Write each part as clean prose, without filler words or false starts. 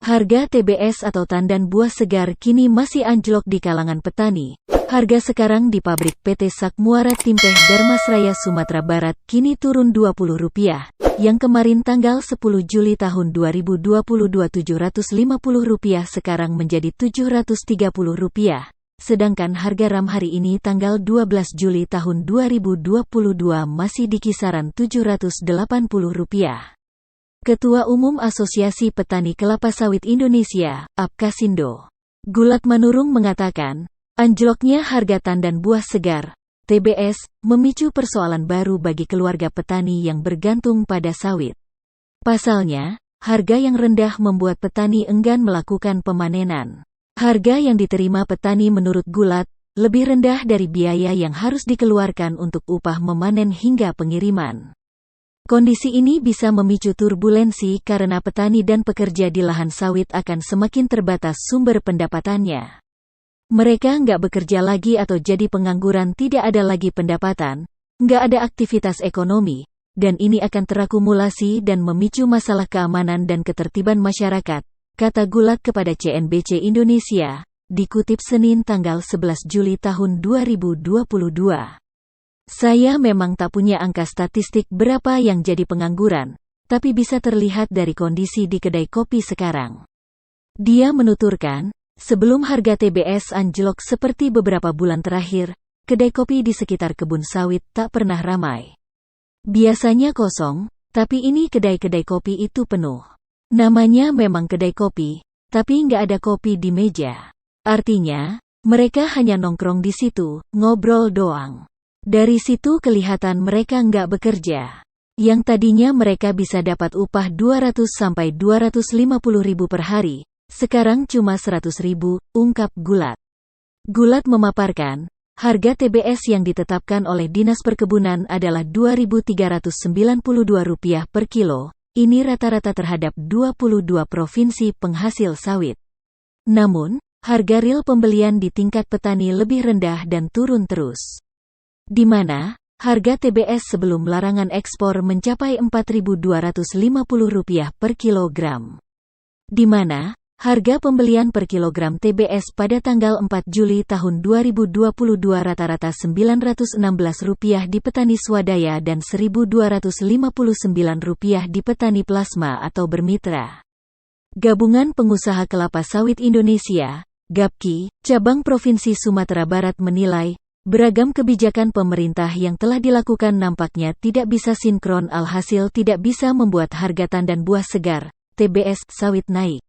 Harga TBS atau tandan buah segar kini masih anjlok di kalangan petani. Harga sekarang di pabrik PT Sak Muara Timpeh Darmasraya Sumatera Barat kini turun Rp20. Yang kemarin tanggal 10 Juli tahun 2022 Rp750 sekarang menjadi Rp730. Sedangkan harga RAM hari ini tanggal 12 Juli tahun 2022 masih di kisaran Rp780. Ketua Umum Asosiasi Petani Kelapa Sawit Indonesia, Apkasindo, Gulat Manurung mengatakan, anjloknya harga tandan buah segar, TBS, memicu persoalan baru bagi keluarga petani yang bergantung pada sawit. Pasalnya, harga yang rendah membuat petani enggan melakukan pemanenan. Harga yang diterima petani menurut Gulat, lebih rendah dari biaya yang harus dikeluarkan untuk upah memanen hingga pengiriman. Kondisi ini bisa memicu turbulensi karena petani dan pekerja di lahan sawit akan semakin terbatas sumber pendapatannya. Mereka nggak bekerja lagi atau jadi pengangguran, tidak ada lagi pendapatan, nggak ada aktivitas ekonomi, dan ini akan terakumulasi dan memicu masalah keamanan dan ketertiban masyarakat, kata Gulat kepada CNBC Indonesia, dikutip Senin tanggal 11 Juli tahun 2022. Saya memang tak punya angka statistik berapa yang jadi pengangguran, tapi bisa terlihat dari kondisi di kedai kopi sekarang. Dia menuturkan, sebelum harga TBS anjlok seperti beberapa bulan terakhir, kedai kopi di sekitar kebun sawit tak pernah ramai. Biasanya kosong, tapi ini kedai-kedai kopi itu penuh. Namanya memang kedai kopi, tapi nggak ada kopi di meja. Artinya, mereka hanya nongkrong di situ, ngobrol doang. Dari situ kelihatan mereka nggak bekerja. Yang tadinya mereka bisa dapat upah 200 sampai 250 ribu per hari, sekarang cuma 100 ribu, ungkap Gulat. Gulat memaparkan, harga TBS yang ditetapkan oleh Dinas Perkebunan adalah Rp2.392 per kilo, ini rata-rata terhadap 22 provinsi penghasil sawit. Namun, harga real pembelian di tingkat petani lebih rendah dan turun terus. Di mana, harga TBS sebelum larangan ekspor mencapai Rp4.250 per kilogram. Di mana, harga pembelian per kilogram TBS pada tanggal 4 Juli tahun 2022 rata-rata Rp916 di petani swadaya dan Rp1.259 di petani plasma atau bermitra. Gabungan Pengusaha Kelapa Sawit Indonesia, GAPKI, cabang Provinsi Sumatera Barat menilai, beragam kebijakan pemerintah yang telah dilakukan nampaknya tidak bisa sinkron, alhasil tidak bisa membuat harga tandan buah segar, TBS, sawit naik.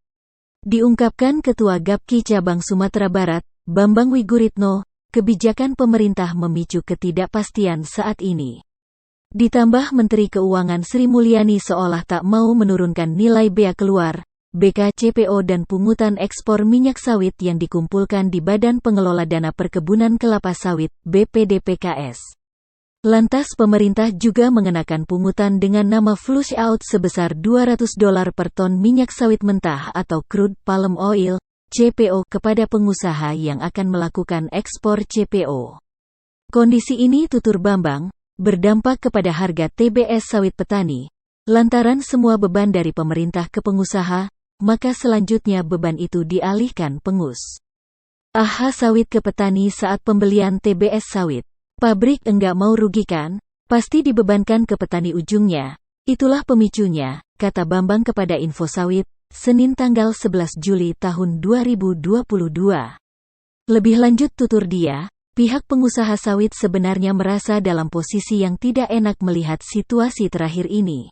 Diungkapkan Ketua GAPKI Cabang Sumatera Barat, Bambang Wiguritno, kebijakan pemerintah memicu ketidakpastian saat ini. Ditambah Menteri Keuangan Sri Mulyani seolah tak mau menurunkan nilai bea keluar, BK CPO dan pungutan ekspor minyak sawit yang dikumpulkan di Badan Pengelola Dana Perkebunan Kelapa Sawit, BPDPKS. Lantas pemerintah juga mengenakan pungutan dengan nama flush out sebesar $200 per ton minyak sawit mentah atau crude palm oil, CPO, kepada pengusaha yang akan melakukan ekspor CPO. Kondisi ini, tutur Bambang, berdampak kepada harga TBS sawit petani. Lantaran semua beban dari pemerintah ke pengusaha, maka selanjutnya beban itu dialihkan pengus. Sawit ke petani saat pembelian TBS sawit. Pabrik enggak mau rugikan, pasti dibebankan ke petani ujungnya. Itulah pemicunya, kata Bambang kepada Info Sawit, Senin tanggal 11 Juli tahun 2022. Lebih lanjut tutur dia, pihak pengusaha sawit sebenarnya merasa dalam posisi yang tidak enak melihat situasi terakhir ini.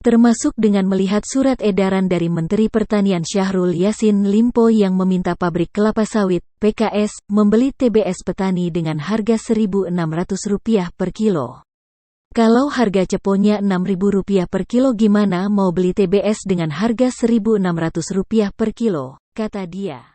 Termasuk dengan melihat surat edaran dari Menteri Pertanian Syahrul Yassin Limpo yang meminta pabrik kelapa sawit, PKS, membeli TBS petani dengan harga Rp1.600 per kilo. Kalau harga ceponya Rp6.000 per kilo, gimana mau beli TBS dengan harga Rp1.600 per kilo, kata dia.